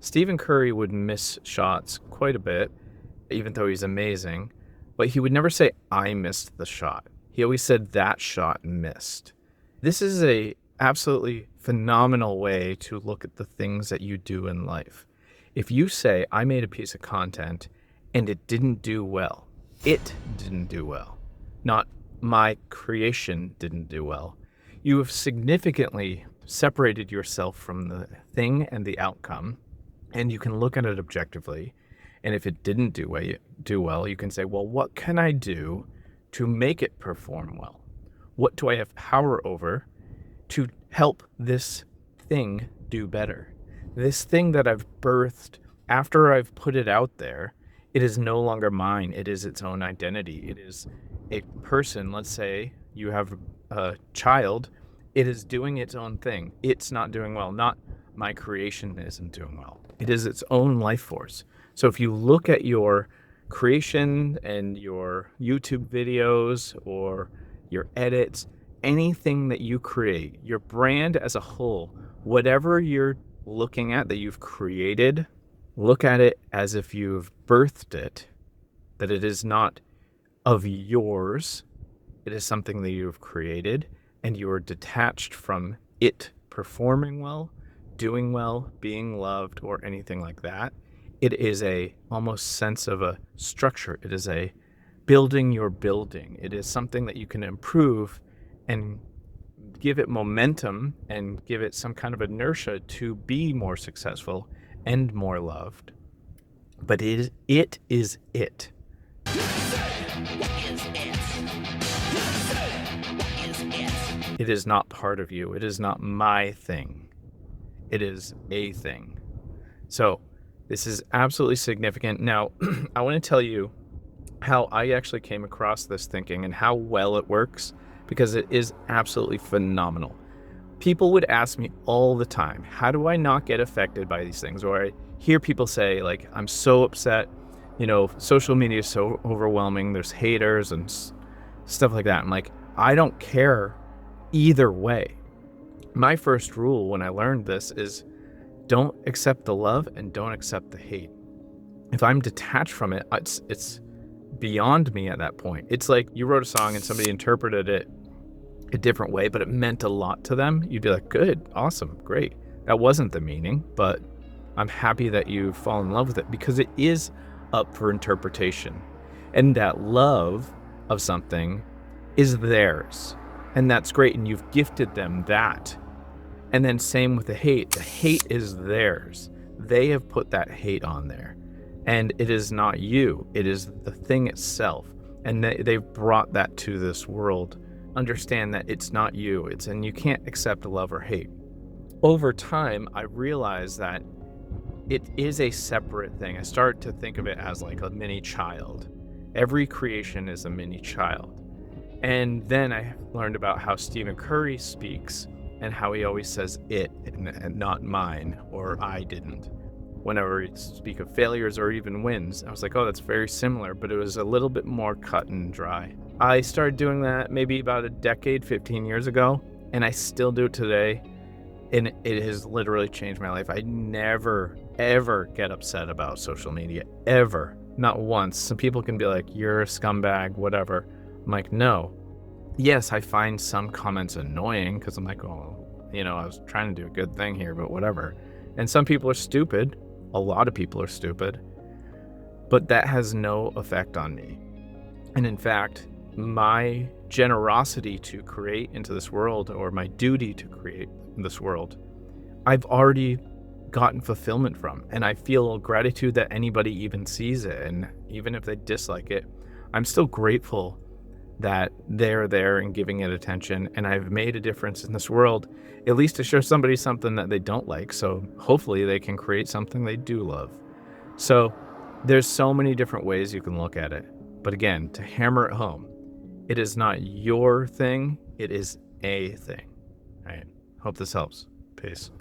Stephen Curry would miss shots quite a bit, even though he's amazing, but he would never say, I missed the shot. He always said that shot missed. This is a absolutely phenomenal way to look at the things that you do in life. If you say, I made a piece of content and it didn't do well, it didn't do well, not my creation didn't do well, you have significantly separated yourself from the thing and the outcome, and you can look at it objectively. And if it didn't do well, you can say, well, what can I do to make it perform well? What do I have power over to help this thing do better? This thing that I've birthed after I've put it out there, it is no longer mine. It is its own identity. It is a person. Let's say you have a child. It is doing its own thing. It's not doing well. Not my creation isn't doing well. It is its own life force. So if you look at your creation and your YouTube videos or your edits, anything that you create, your brand as a whole, whatever you're looking at that you've created, look at it as if you've birthed it, that it is not of yours. It is something that you've created, and you are detached from it performing well, doing well, being loved, or anything like that. It is a almost sense of a structure. It is a building your building. It is something that you can improve and give it momentum and give it some kind of inertia to be more successful and more loved. But it is it. It is not part of you. It is not my thing. It is a thing. So this is absolutely significant. Now, I want to tell you how I actually came across this thinking and how well it works, because it is absolutely phenomenal. People would ask me all the time, how do I not get affected by these things? Or I hear people say, like, I'm so upset, social media is so overwhelming. There's haters and stuff like that. I'm like, I don't care either way. My first rule when I learned this is don't accept the love and don't accept the hate. If I'm detached from it, it's beyond me at that point. It's like you wrote a song and somebody interpreted it a different way, but it meant a lot to them. You'd be like, good, awesome, great. That wasn't the meaning, but I'm happy that you fall in love with it, because it is up for interpretation. And that love of something is theirs. And that's great. And you've gifted them that. And then same with the hate. The hate is theirs. They have put that hate on there. And it is not you. It is the thing itself. And they've brought that to this world. Understand that it's not you. And you can't accept love or hate. Over time, I realized that it is a separate thing. I started to think of it as like a mini child. Every creation is a mini child. And then I learned about how Stephen Curry speaks and how he always says it and not mine, or I didn't. Whenever he speak of failures or even wins, I was like, oh, that's very similar, but it was a little bit more cut and dry. I started doing that maybe about a decade, 15 years ago, and I still do it today. And it has literally changed my life. I never, ever get upset about social media, ever. Not once. Some people can be like, you're a scumbag, whatever. I'm like, no. Yes, I find some comments annoying because I'm like, oh, I was trying to do a good thing here, but whatever. And some people are stupid. A lot of people are stupid. But that has no effect on me. And in fact, my generosity to create into this world, or my duty to create in this world, I've already gotten fulfillment from. And I feel gratitude that anybody even sees it. And even if they dislike it, I'm still grateful that they're there and giving it attention, and I've made a difference in this world, at least to show somebody something that they don't like, so hopefully they can create something they do love. So there's so many different ways you can look at it, but again, to hammer it home, it is not your thing, it is a thing. All right, hope this helps. Peace.